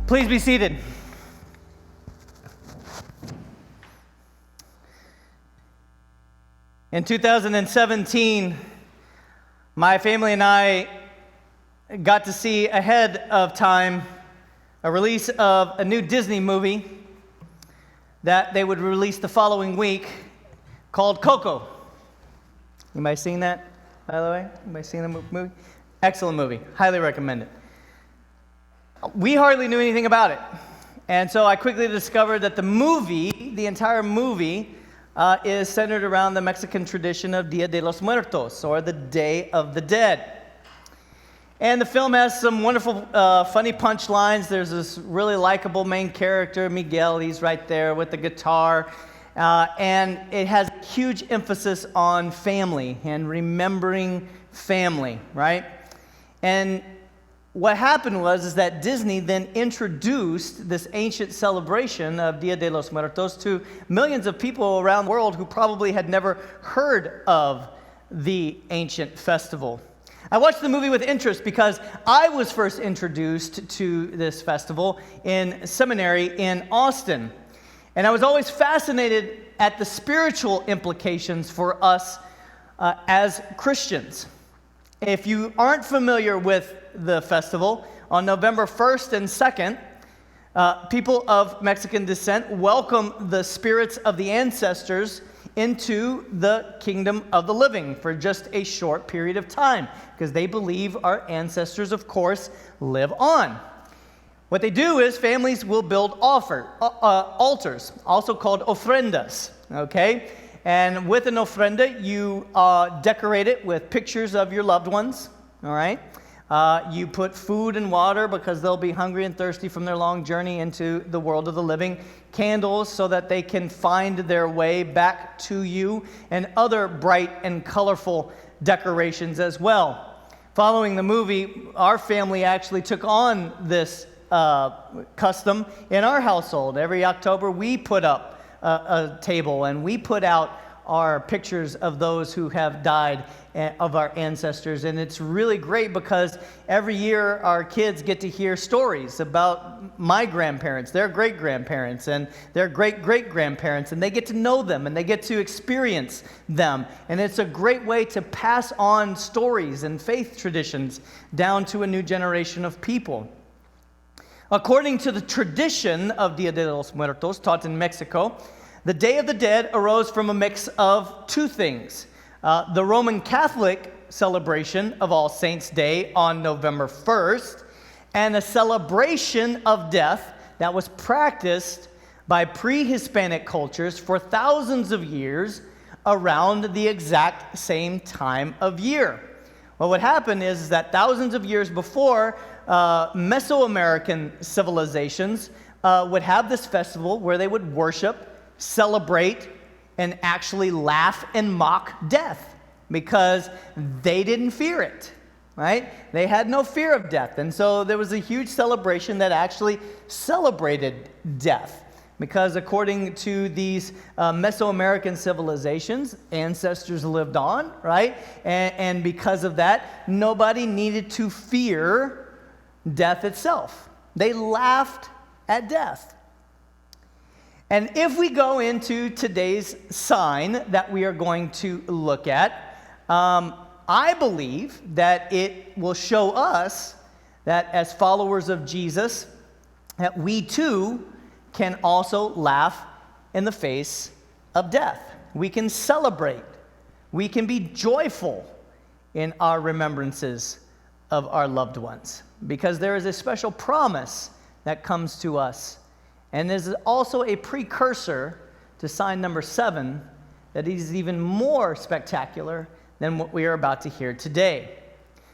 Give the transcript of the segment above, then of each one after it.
Please be seated. In 2017, my family and I got to see ahead of time a release of a new Disney movie that they would release the following week called Coco. Anybody seen that, by the way? Anybody seen the movie? Excellent movie. Highly recommend it. We hardly knew anything about it. And so I quickly discovered that the entire movie, is centered around the Mexican tradition of Dia de los Muertos, or the Day of the Dead. And the film has some wonderful, funny punchlines. There's this really likable main character, Miguel. He's right there with the guitar. And it has huge emphasis on family and remembering family, right? And what happened was that Disney then introduced this ancient celebration of Dia de los Muertos to millions of people around the world who probably had never heard of the ancient festival. I watched the movie with interest because I was first introduced to this festival in seminary in Austin. And I was always fascinated at the spiritual implications for us as Christians. If you aren't familiar with the festival, on November 1st and 2nd, people of Mexican descent welcome the spirits of the ancestors into the kingdom of the living for just a short period of time, because they believe our ancestors, of course, live on. What they do is families will build altars, also called ofrendas, okay? And with an ofrenda, you decorate it with pictures of your loved ones, all right? You put food and water because they'll be hungry and thirsty from their long journey into the world of the living. Candles so that they can find their way back to you, and other bright and colorful decorations as well. Following the movie, our family actually took on this custom in our household. Every October, we put up a table and we put out our pictures of those who have died, of our ancestors. And it's really great because every year our kids get to hear stories about my grandparents, their great-grandparents, and their great-great-grandparents, and they get to know them and they get to experience them. And it's a great way to pass on stories and faith traditions down to a new generation of people. According to the tradition of Dia de los Muertos taught in Mexico, the Day of the Dead arose from a mix of two things. The Roman Catholic celebration of All Saints' Day on November 1st, and a celebration of death that was practiced by pre-Hispanic cultures for thousands of years around the exact same time of year. Well, what happened is that thousands of years before, Mesoamerican civilizations would have this festival where they would worship, celebrate, and actually laugh and mock death because they didn't fear it, right? They had no fear of death. And so there was a huge celebration that actually celebrated death because according to these Mesoamerican civilizations, ancestors lived on, right? And because of that, nobody needed to fear death itself. They laughed at death. And if we go into today's sign that we are going to look at, I believe that it will show us that as followers of Jesus, that we too can also laugh in the face of death. We can celebrate. We can be joyful in our remembrances of our loved ones, because there is a special promise that comes to us. And there's also a precursor to sign number 7 that is even more spectacular than what we are about to hear today.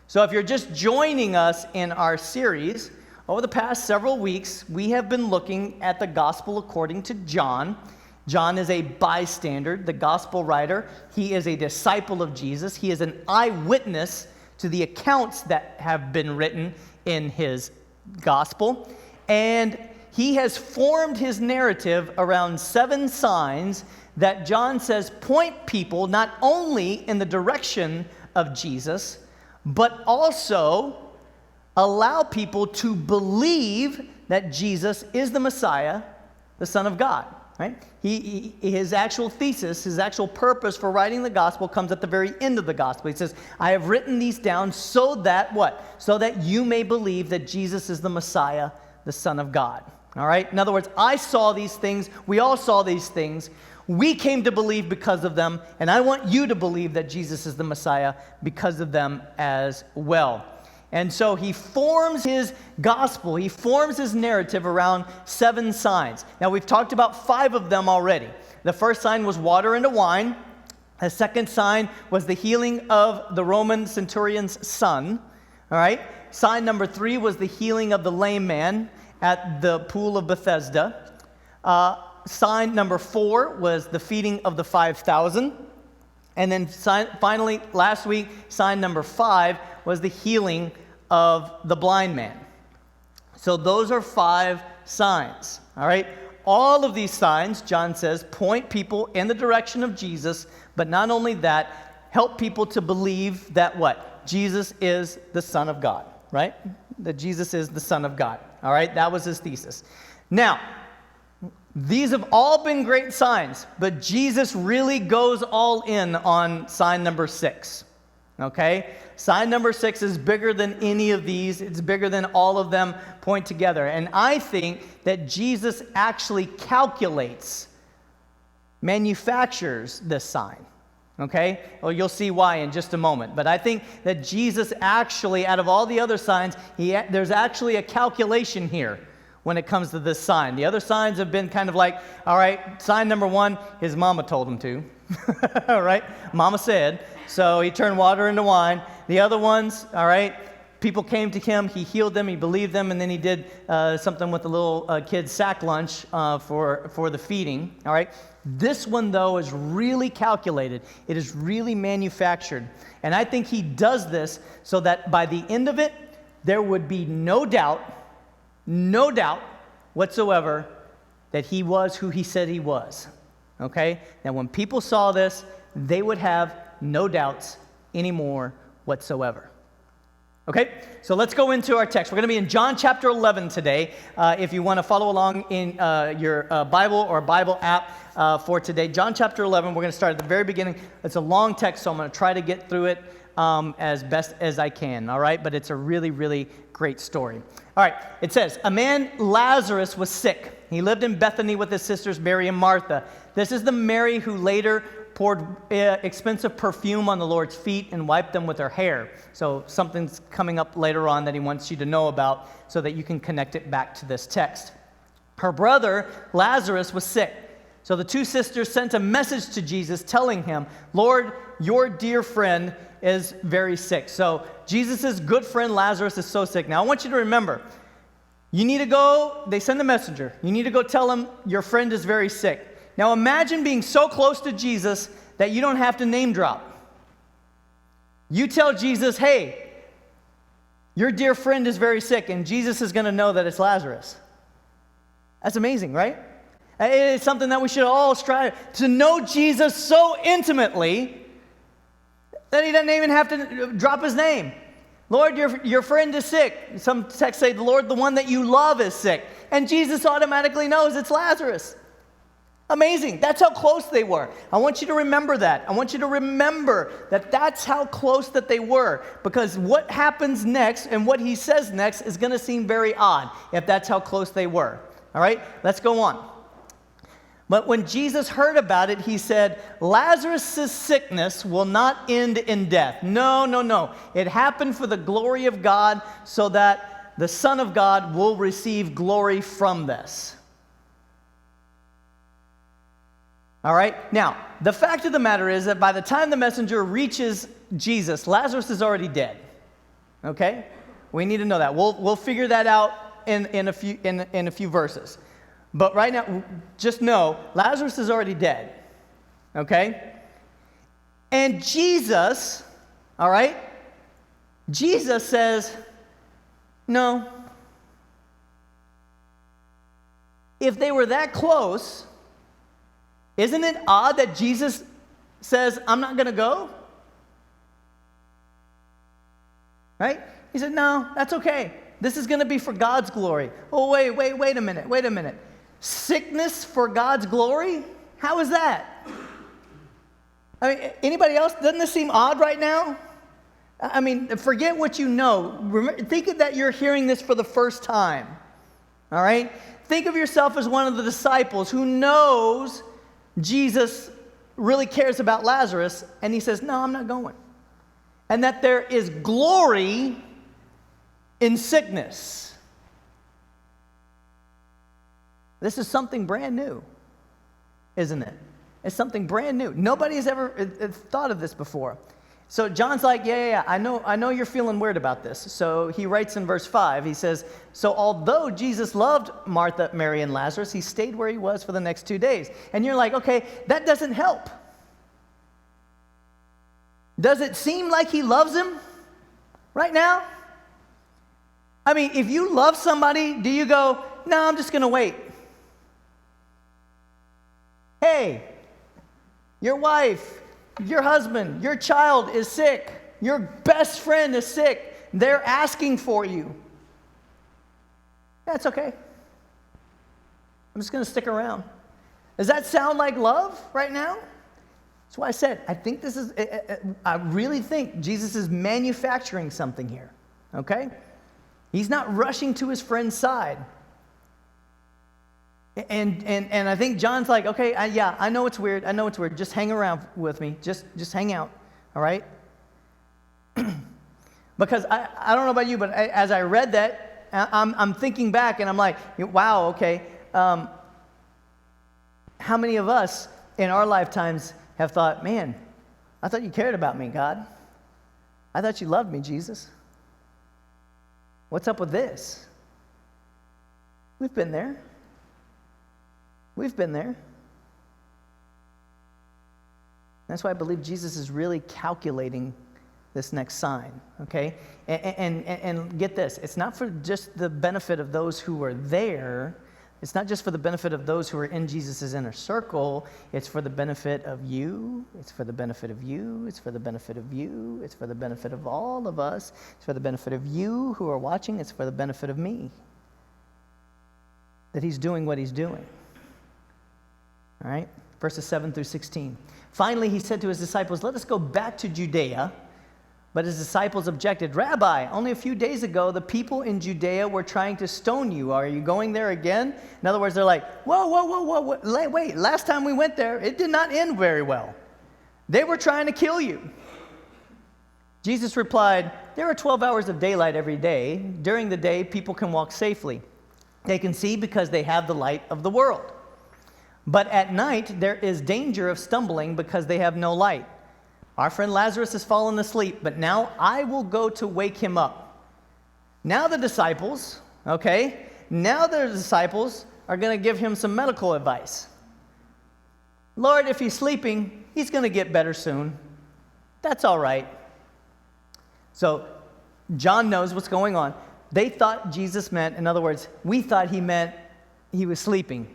So if you're just joining us in our series, over the past several weeks, we have been looking at the gospel according to John. John is a bystander, the gospel writer. He is a disciple of Jesus. He is an eyewitness to the accounts that have been written in his gospel. And he has formed his narrative around 7 signs that John says point people not only in the direction of Jesus, but also allow people to believe that Jesus is the Messiah, the Son of God, right? His actual thesis, his actual purpose for writing the gospel comes at the very end of the gospel. He says, I have written these down so that what? So that you may believe that Jesus is the Messiah, the Son of God. All right? In other words, I saw these things. We all saw these things. We came to believe because of them, and I want you to believe that Jesus is the Messiah because of them as well. And so he forms his gospel, he forms his narrative around 7 signs. Now, we've talked about 5 of them already. The first sign was water into wine. The second sign was the healing of the Roman centurion's son. All right? Sign number 3 was the healing of the lame man at the pool of Bethesda. Sign number 4 was the feeding of the 5,000. And then finally, last week, sign number 5 was the healing of the blind man. So those are 5 signs, all right? All of these signs, John says, point people in the direction of Jesus, but not only that, help people to believe that what? Jesus is the Son of God, right? That Jesus is the Son of God, all right? That was his thesis. Now, these have all been great signs, but Jesus really goes all in on sign number 6, okay? Sign number 6 is bigger than any of these. It's bigger than all of them point together. And I think that Jesus actually manufactures this sign. Okay? Well, you'll see why in just a moment. But I think that Jesus actually, out of all the other signs, there's actually a calculation here when it comes to this sign. The other signs have been kind of like, all right, sign number 1, his mama told him to. All right? Mama said. So he turned water into wine. The other ones, all right, people came to him, he healed them, he believed them, and then he did something with the little kid's sack lunch for the feeding, all right? This one, though, is really calculated. It is really manufactured. And I think he does this so that by the end of it, there would be no doubt whatsoever that he was who he said he was, okay? Now, when people saw this, they would have no doubts anymore whatsoever. Okay, so let's go into our text. We're going to be in John chapter 11 today. If you want to follow along in your Bible or Bible app for today, John chapter 11, we're going to start at the very beginning. It's a long text, so I'm going to try to get through it as best as I can, all right? But it's a really, really great story. All right, it says, a man, Lazarus, was sick. He lived in Bethany with his sisters Mary and Martha. This is the Mary who later poured expensive perfume on the Lord's feet and wiped them with her hair. So something's coming up later on that he wants you to know about so that you can connect it back to this text. Her brother, Lazarus, was sick. So the 2 sisters sent a message to Jesus telling him, Lord, your dear friend is very sick. So Jesus' good friend Lazarus is so sick. Now I want you to remember, you need to go, they send a messenger. You need to go tell him your friend is very sick. Now imagine being so close to Jesus that you don't have to name drop. You tell Jesus, hey, your dear friend is very sick, and Jesus is going to know that it's Lazarus. That's amazing, right? It's something that we should all strive to know Jesus so intimately that he doesn't even have to drop his name. Lord, your friend is sick. Some texts say, Lord, the one that you love is sick. And Jesus automatically knows it's Lazarus. Amazing. That's how close they were. I want you to remember that. I want you to remember that that's how close that they were, because what happens next and what he says next is going to seem very odd if that's how close they were. All right? Let's go on. But when Jesus heard about it, he said, Lazarus' sickness will not end in death. No. It happened for the glory of God so that the Son of God will receive glory from this. All right? Now, the fact of the matter is that by the time the messenger reaches Jesus, Lazarus is already dead. Okay? We need to know that. We'll figure that out in a few verses. But right now, just know, Lazarus is already dead. Okay? And Jesus, all right? Jesus says, no. If they were that close, isn't it odd that Jesus says, I'm not going to go? Right? He said, no, that's okay. This is going to be for God's glory. Oh, wait a minute. Sickness for God's glory? How is that? I mean, anybody else? Doesn't this seem odd right now? I mean, forget what you know. Think of that you're hearing this for the first time. All right? Think of yourself as one of the disciples who knows Jesus really cares about Lazarus, and he says, no, I'm not going. And that there is glory in sickness. This is something brand new, isn't it? It's something brand new. Nobody has ever thought of this before. So John's like, yeah, I know you're feeling weird about this. So he writes in verse 5, he says, so although Jesus loved Martha, Mary, and Lazarus, he stayed where he was for the next 2 days. And you're like, okay, that doesn't help. Does it seem like he loves him right now? I mean, if you love somebody, do you go, no, I'm just going to wait? Hey, your wife, your husband, your child is sick. Your best friend is sick. They're asking for you. That's okay. I'm just going to stick around. Does that sound like love right now? That's why I said, I really think Jesus is manufacturing something here, okay? He's not rushing to his friend's side. And I think John's like, okay, I know it's weird. Just hang around with me. Just hang out, all right? Because I don't know about you, but as I read that, I'm thinking back and I'm like, wow, okay. How many of us in our lifetimes have thought, man, I thought you cared about me, God. I thought you loved me, Jesus. What's up with this? We've been there. That's why I believe Jesus is really calculating this next sign, okay? And get this, it's not for just the benefit of those who were there. It's not just for the benefit of those who are in Jesus' inner circle. It's for the benefit of you. It's for the benefit of you. It's for the benefit of you. It's for the benefit of all of us. It's for the benefit of you who are watching. It's for the benefit of me. That he's doing what he's doing. All right? Verses 7 through 16. Finally, he said to his disciples, let us go back to Judea. But his disciples objected, Rabbi, only a few days ago, the people in Judea were trying to stone you. Are you going there again? In other words, they're like, whoa, wait, last time we went there, it did not end very well. They were trying to kill you. Jesus replied, there are 12 hours of daylight every day. During the day, people can walk safely. They can see because they have the light of the world. But at night, there is danger of stumbling because they have no light. Our friend Lazarus has fallen asleep, but now I will go to wake him up. Now the disciples are going to give him some medical advice. Lord, if he's sleeping, he's going to get better soon. That's all right. So John knows what's going on. They thought Jesus meant, in other words, we thought he meant he was sleeping,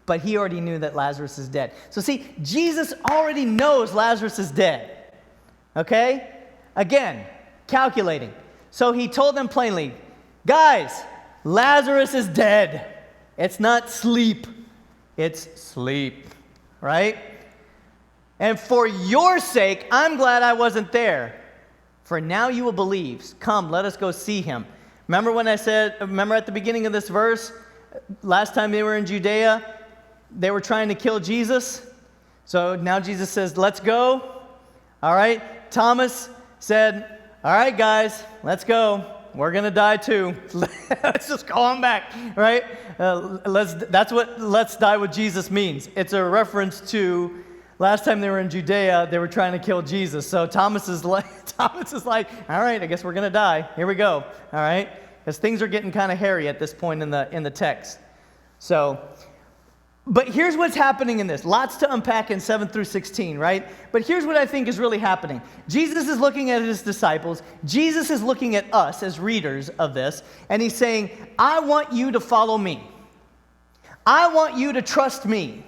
but he already knew that Lazarus is dead. So see, Jesus already knows Lazarus is dead. Okay? Again, calculating. So he told them plainly, guys, Lazarus is dead. It's not sleep. It's sleep. Right? And for your sake, I'm glad I wasn't there. For now you will believe. Come, let us go see him. Remember at the beginning of this verse, last time they were in Judea, they were trying to kill Jesus. So now Jesus says, let's go. All right? Thomas said, all right, guys, let's go. We're going to die too. Let's just go on back, right? That's what let's die with Jesus means. It's a reference to last time they were in Judea, they were trying to kill Jesus. So Thomas is like, all right, I guess we're going to die. Here we go, all right? Because things are getting kind of hairy at this point in the text. So, but here's what's happening in this. Lots to unpack in 7 through 16, right? But here's what I think is really happening. Jesus is looking at his disciples. Jesus is looking at us as readers of this. And he's saying, I want you to follow me. I want you to trust me.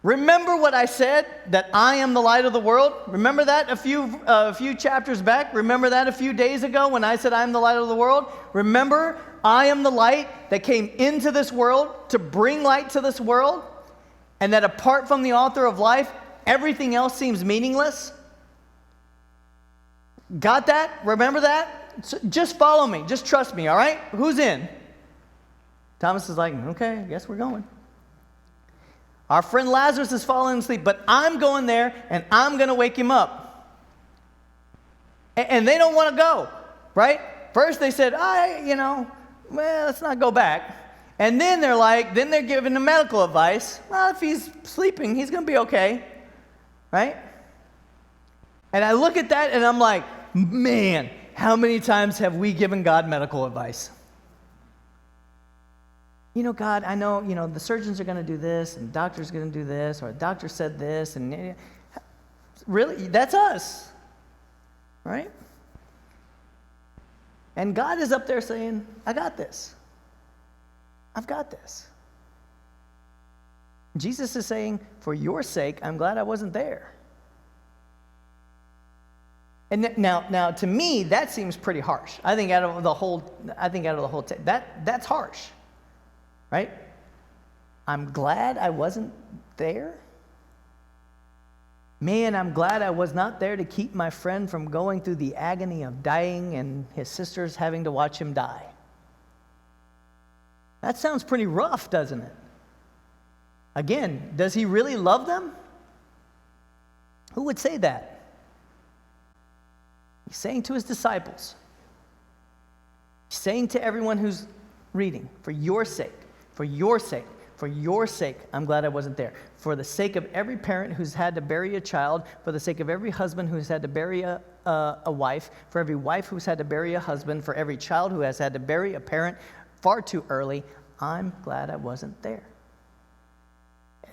Remember what I said, that I am the light of the world? Remember that a few chapters back? Remember that a few days ago when I said I am the light of the world? Remember, I am the light that came into this world to bring light to this world, and that apart from the author of life, everything else seems meaningless? Got that? Remember that? So just follow me. Just trust me, all right? Who's in? Thomas is like, okay, I guess we're going. Our friend Lazarus is falling asleep, but I'm going there, and I'm going to wake him up. And they don't want to go, right? First they said, well, let's not go back. And then they're giving him medical advice. Well, if he's sleeping, he's going to be okay, right? And I look at that, and I'm like, man, how many times have we given God medical advice? God, I know, the surgeons are going to do this, and the doctor's going to do this, or the doctor said this, and really, that's us, right? And God is up there saying, I got this. I've got this. Jesus is saying, for your sake, I'm glad I wasn't there. And now, to me, that seems pretty harsh. I think out of the whole that's harsh. Right? I'm glad I wasn't there. Man, I'm glad I was not there to keep my friend from going through the agony of dying and his sisters having to watch him die. That sounds pretty rough, doesn't it? Again, does he really love them? Who would say that? He's saying to his disciples, he's saying to everyone who's reading, for your sake, for your sake, for your sake, I'm glad I wasn't there. For the sake of every parent who's had to bury a child, for the sake of every husband who's had to bury a wife, for every wife who's had to bury a husband, for every child who has had to bury a parent far too early, I'm glad I wasn't there.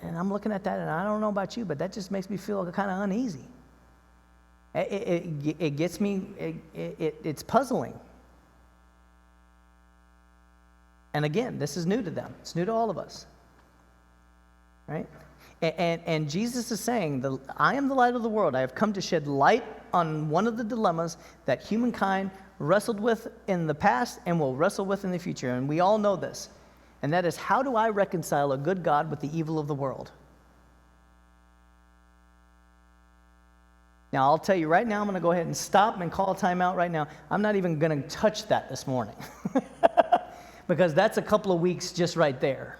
And I'm looking at that, and I don't know about you, but that just makes me feel kind of uneasy. It gets me, it's puzzling. And again, this is new to them. It's new to all of us, right? And Jesus is saying, I am the light of the world. I have come to shed light on one of the dilemmas that humankind wrestled with in the past and will wrestle with in the future. And we all know this. And that is, how do I reconcile a good God with the evil of the world? Now, I'll tell you right now, I'm going to go ahead and stop and call time out right now. I'm not even going to touch that this morning. Because that's a couple of weeks just right there.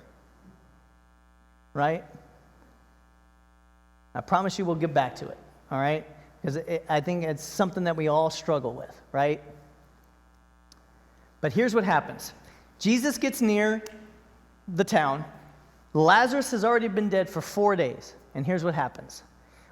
Right? I promise you we'll get back to it. All right? Because I think it's something that we all struggle with. Right? But here's what happens. Jesus gets near the town. Lazarus has already been dead for 4 days. And here's what happens.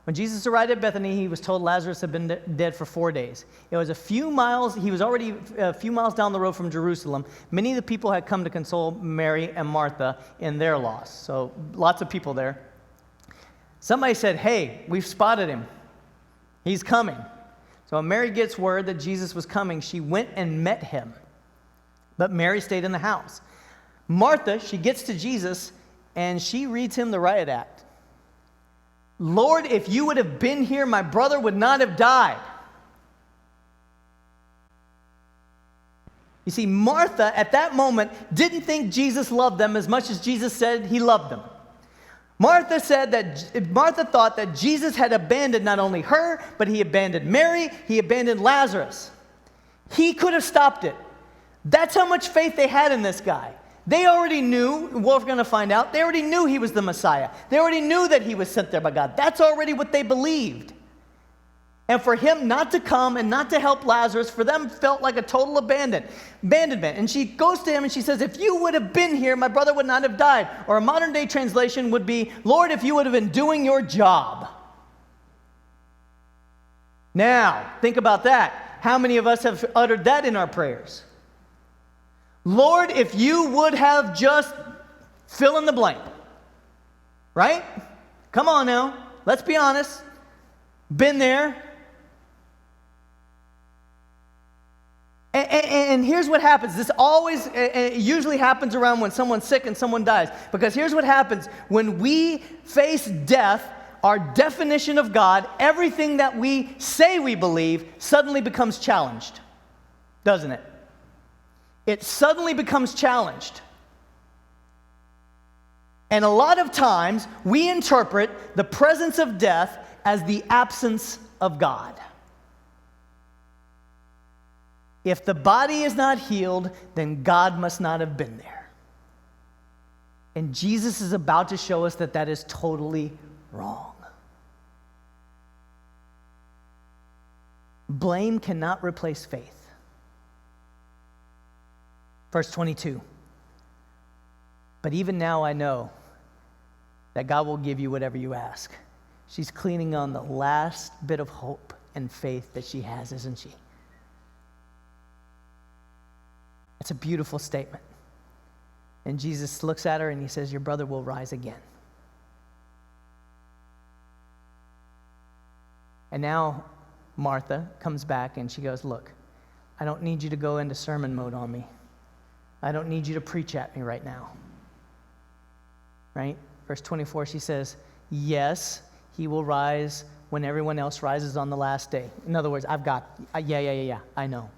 When Jesus arrived at Bethany, he was told Lazarus had been dead for 4 days. It was a few miles, he was already a few miles down the road from Jerusalem. Many of the people had come to console Mary and Martha in their loss. So lots of people there. Somebody said, hey, we've spotted him. He's coming. So when Mary gets word that Jesus was coming, she went and met him. But Mary stayed in the house. Martha, she gets to Jesus, and she reads him the riot act. Lord, if you would have been here, my brother would not have died. You see, Martha, at that moment, didn't think Jesus loved them as much as Jesus said he loved them. Martha thought that Jesus had abandoned not only her, but he abandoned Mary, he abandoned Lazarus. He could have stopped it. That's how much faith they had in this guy. They already knew, we're going to find out, they already knew he was the Messiah. They already knew that he was sent there by God. That's already what they believed. And for him not to come and not to help Lazarus, for them felt like a total abandonment. And she goes to him and she says, if you would have been here, my brother would not have died. Or a modern day translation would be, Lord, if you would have been doing your job. Now, think about that. How many of us have uttered that in our prayers? Lord, if you would have just fill in the blank. Right? Come on now. Let's be honest. Been there. And here's what happens. This always, it usually happens around when someone's sick and someone dies. Because here's what happens. When we face death, our definition of God, everything that we say we believe, suddenly becomes challenged. Doesn't it? It suddenly becomes challenged. And a lot of times, we interpret the presence of death as the absence of God. If the body is not healed, then God must not have been there. And Jesus is about to show us that that is totally wrong. Blame cannot replace faith. Verse 22. But even now I know that God will give you whatever you ask. She's cleaning on the last bit of hope and faith that she has, isn't she? It's a beautiful statement. And Jesus looks at her and he says, your brother will rise again. And now Martha comes back and she goes, look, I don't need you to go into sermon mode on me. I don't need you to preach at me right now. Right? Verse 24, she says, yes, he will rise when everyone else rises on the last day. In other words, yeah, I know.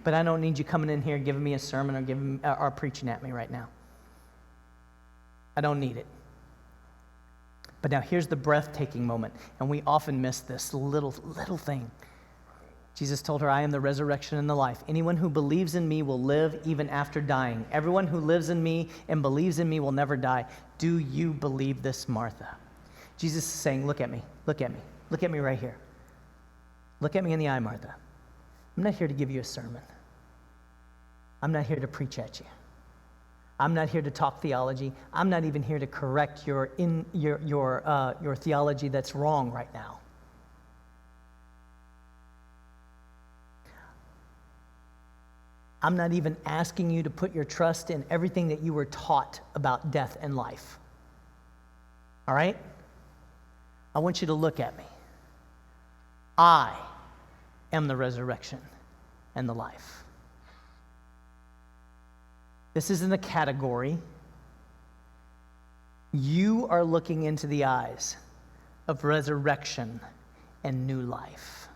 But I don't need you coming in here giving me a sermon or preaching at me right now. I don't need it. But now here's the breathtaking moment, and we often miss this little thing. Jesus told her, I am the resurrection and the life. Anyone who believes in me will live even after dying. Everyone who lives in me and believes in me will never die. Do you believe this, Martha? Jesus is saying, look at me right here. Look at me in the eye, Martha. I'm not here to give you a sermon. I'm not here to preach at you. I'm not here to talk theology. I'm not even here to correct your theology that's wrong right now. I'm not even asking you to put your trust in everything that you were taught about death and life. All right? I want you to look at me. I am the resurrection and the life. This isn't a category. You are looking into the eyes of resurrection and new life.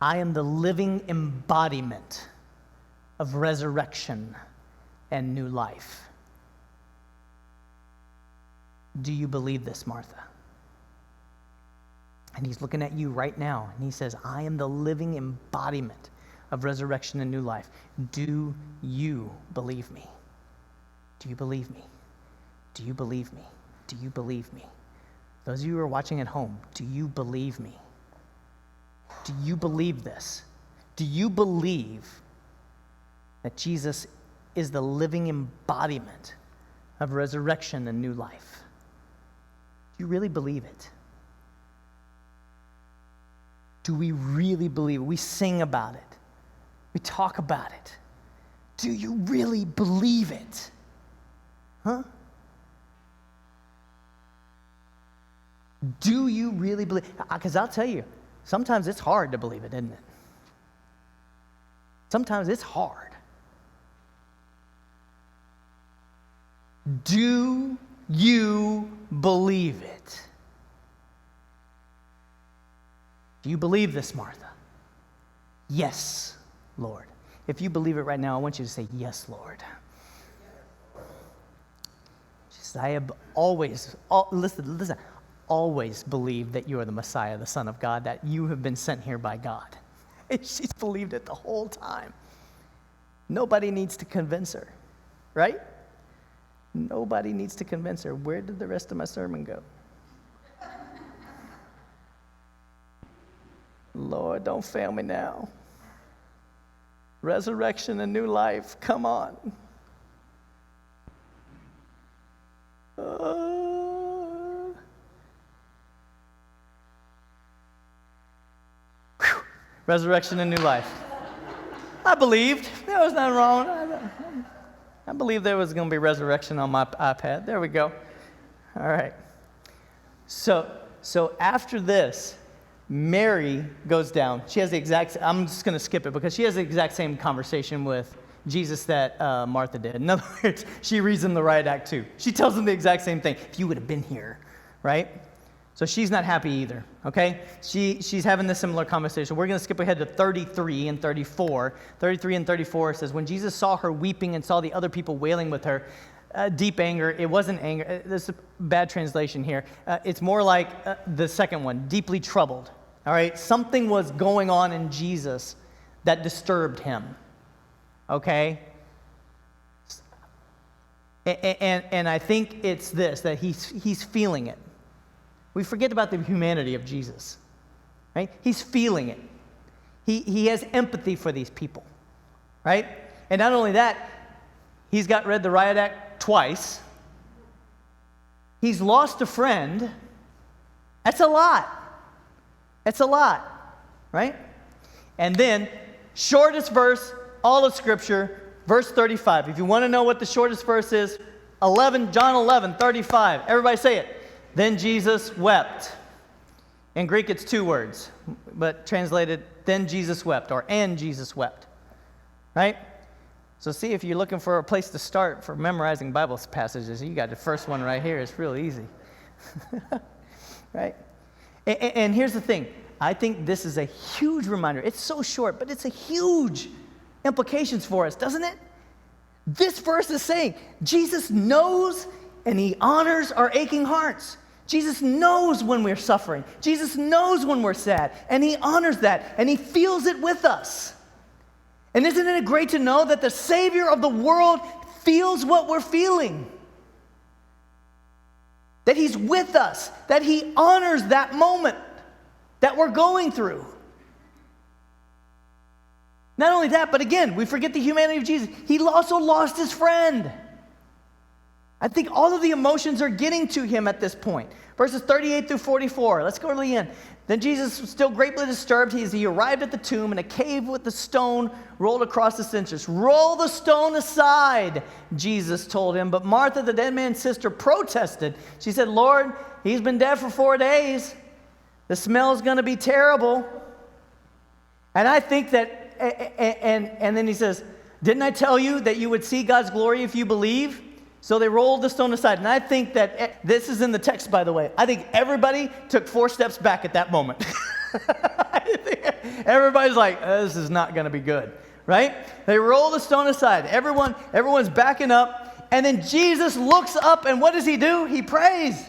I am the living embodiment of resurrection and new life. Do you believe this, Martha? And he's looking at you right now, and he says, I am the living embodiment of resurrection and new life. Do you believe me? Do you believe me? Do you believe me? Do you believe me? Those of you who are watching at home, do you believe me? Do you believe this? Do you believe that Jesus is the living embodiment of resurrection and new life? Do you really believe it? Do we really believe it? We sing about it. We talk about it. Do you really believe it? Huh? Do you really believe? Because I'll tell you, sometimes it's hard to believe it, isn't it? Sometimes it's hard. Do you believe it? Do you believe this, Martha? Yes, Lord. If you believe it right now, I want you to say, yes, Lord. She says, I have always believed that you are the Messiah, the Son of God, that you have been sent here by God. And she's believed it the whole time. Nobody needs to convince her, right? Nobody needs to convince her. Where did the rest of my sermon go? Lord, don't fail me now. Resurrection and new life, come on. Resurrection and new life. I believed. There was nothing wrong. I believed there was going to be resurrection on my iPad. There we go. All right. So after this, Mary goes down. She has the exact, I'm just going to skip it because she has the exact same conversation with Jesus that Martha did. In other words, she reads him the riot act too. She tells him the exact same thing. If you would have been here, right? So she's not happy either, okay? She's having this similar conversation. We're going to skip ahead to 33 and 34. 33 and 34 says, when Jesus saw her weeping and saw the other people wailing with her, deep anger. It wasn't anger. This is a bad translation here. It's more like the second one, deeply troubled. All right? Something was going on in Jesus that disturbed him. Okay? And I think it's this, that he's feeling it. We forget about the humanity of Jesus. Right? He's feeling it. He has empathy for these people. Right? And not only that, he's got read the riot act twice. He's lost a friend. That's a lot. That's a lot, right? And then, shortest verse, all of Scripture, verse 35. If you want to know what the shortest verse is, John 11:35. Everybody say it. Then Jesus wept. In Greek, it's 2 words, but translated, then Jesus wept, or and Jesus wept, right? So see, if you're looking for a place to start for memorizing Bible passages, you got the first one right here. It's real easy, right? And here's the thing. I think this is a huge reminder. It's so short, but it's a huge implications for us, doesn't it? This verse is saying Jesus knows and he honors our aching hearts. Jesus knows when we're suffering. Jesus knows when we're sad, and he honors that, and he feels it with us. And isn't it great to know that the Savior of the world feels what we're feeling? That he's with us, that he honors that moment that we're going through. Not only that, but again, we forget the humanity of Jesus. He also lost his friend. I think all of the emotions are getting to him at this point. Verses 38 through 44. Let's go to the end. Then Jesus was still greatly disturbed. He arrived at the tomb in a cave with the stone rolled across its entrance. Roll the stone aside, Jesus told him. But Martha, the dead man's sister, protested. She said, Lord, he's been dead for 4 days. The smell is going to be terrible. And I think that, and then he says, didn't I tell you that you would see God's glory if you believe? So they rolled the stone aside. And I think that, this is in the text, by the way, I think everybody took 4 steps back at that moment. I think everybody's like, this is not going to be good, right? They roll the stone aside. Everyone's backing up. And then Jesus looks up, and what does he do? He prays.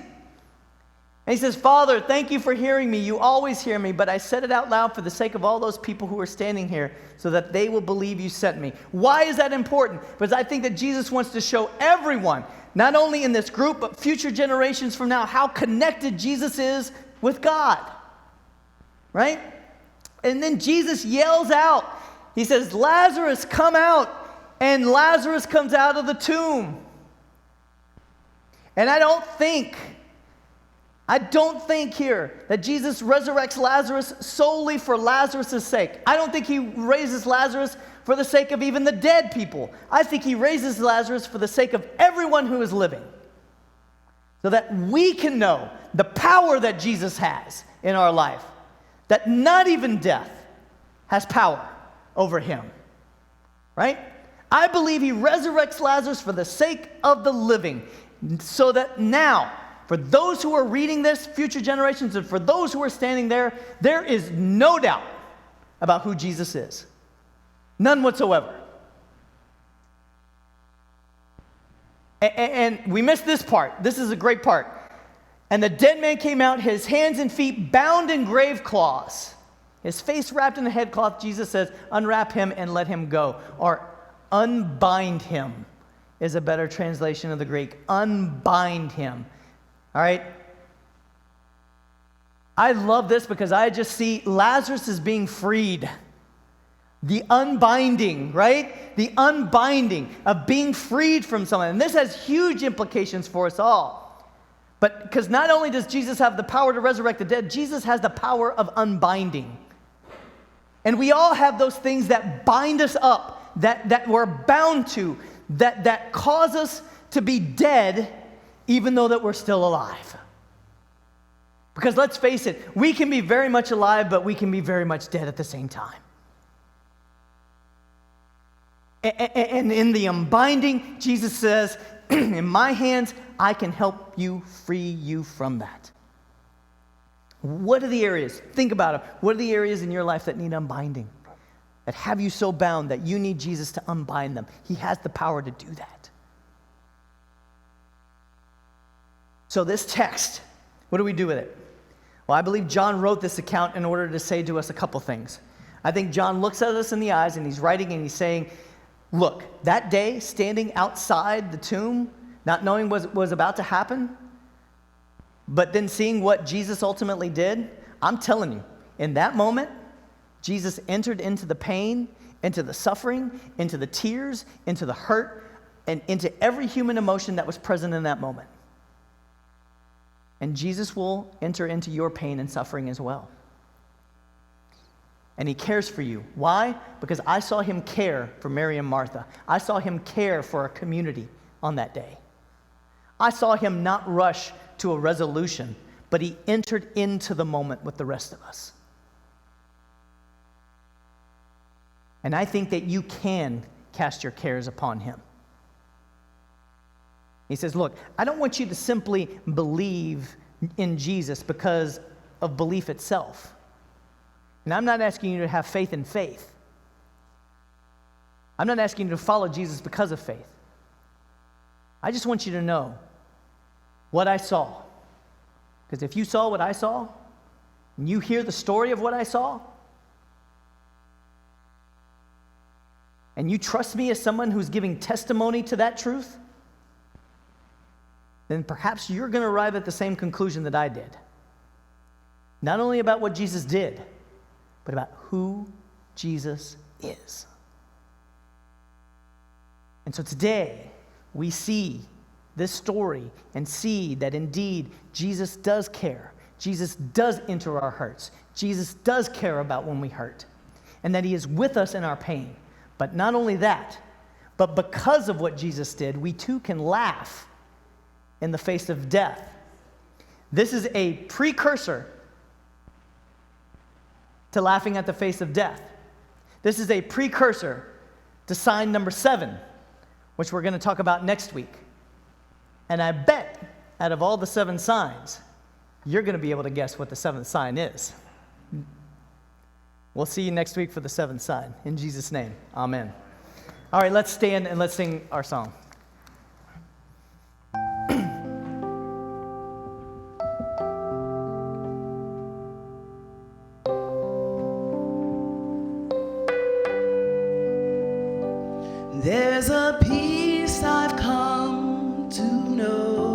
And he says, Father, thank you for hearing me. You always hear me, but I said it out loud for the sake of all those people who are standing here so that they will believe you sent me. Why is that important? Because I think that Jesus wants to show everyone, not only in this group, but future generations from now, how connected Jesus is with God. Right? And then Jesus yells out. He says, Lazarus, come out. And Lazarus comes out of the tomb. And I don't think here that Jesus resurrects Lazarus solely for Lazarus' sake. I don't think he raises Lazarus for the sake of even the dead people. I think he raises Lazarus for the sake of everyone who is living, so that we can know the power that Jesus has in our life, that not even death has power over him, right? I believe he resurrects Lazarus for the sake of the living, so that now, for those who are reading this, future generations, and for those who are standing there, there is no doubt about who Jesus is. None whatsoever. And we missed this part. This is a great part. And the dead man came out, his hands and feet bound in grave cloths, his face wrapped in a headcloth. Jesus says, unwrap him and let him go. Or unbind him is a better translation of the Greek. Unbind him. All right? I love this because I just see Lazarus is being freed. The unbinding, right? The unbinding of being freed from someone. And this has huge implications for us all. But because not only does Jesus have the power to resurrect the dead, Jesus has the power of unbinding. And we all have those things that bind us up, that we're bound to, that cause us to be dead even though that we're still alive. Because let's face it, we can be very much alive, but we can be very much dead at the same time. And in the unbinding, Jesus says, in my hands, I can help you, free you from that. What are the areas? Think about it. What are the areas in your life that need unbinding? That have you so bound that you need Jesus to unbind them? He has the power to do that. So this text, what do we do with it? Well, I believe John wrote this account in order to say to us a couple things. I think John looks at us in the eyes and he's writing and he's saying, look, that day standing outside the tomb, not knowing what was about to happen, but then seeing what Jesus ultimately did, I'm telling you, in that moment, Jesus entered into the pain, into the suffering, into the tears, into the hurt, and into every human emotion that was present in that moment. And Jesus will enter into your pain and suffering as well. And he cares for you. Why? Because I saw him care for Mary and Martha. I saw him care for a community on that day. I saw him not rush to a resolution, but he entered into the moment with the rest of us. And I think that you can cast your cares upon him. He says, look, I don't want you to simply believe in Jesus because of belief itself. And I'm not asking you to have faith in faith. I'm not asking you to follow Jesus because of faith. I just want you to know what I saw. Because if you saw what I saw, and you hear the story of what I saw, and you trust me as someone who's giving testimony to that truth, then perhaps you're going to arrive at the same conclusion that I did. Not only about what Jesus did, but about who Jesus is. And so today, we see this story and see that indeed Jesus does care. Jesus does enter our hearts. Jesus does care about when we hurt. And that he is with us in our pain. But not only that, but because of what Jesus did, we too can laugh in the face of death. This is a precursor to laughing at the face of death. This is a precursor to sign number 7, which we're going to talk about next week. And I bet out of all the 7 signs, you're going to be able to guess what the 7th sign is. We'll see you next week for the 7th sign. In Jesus' name, amen. All right, let's stand and let's sing our song. There's a peace I've come to know.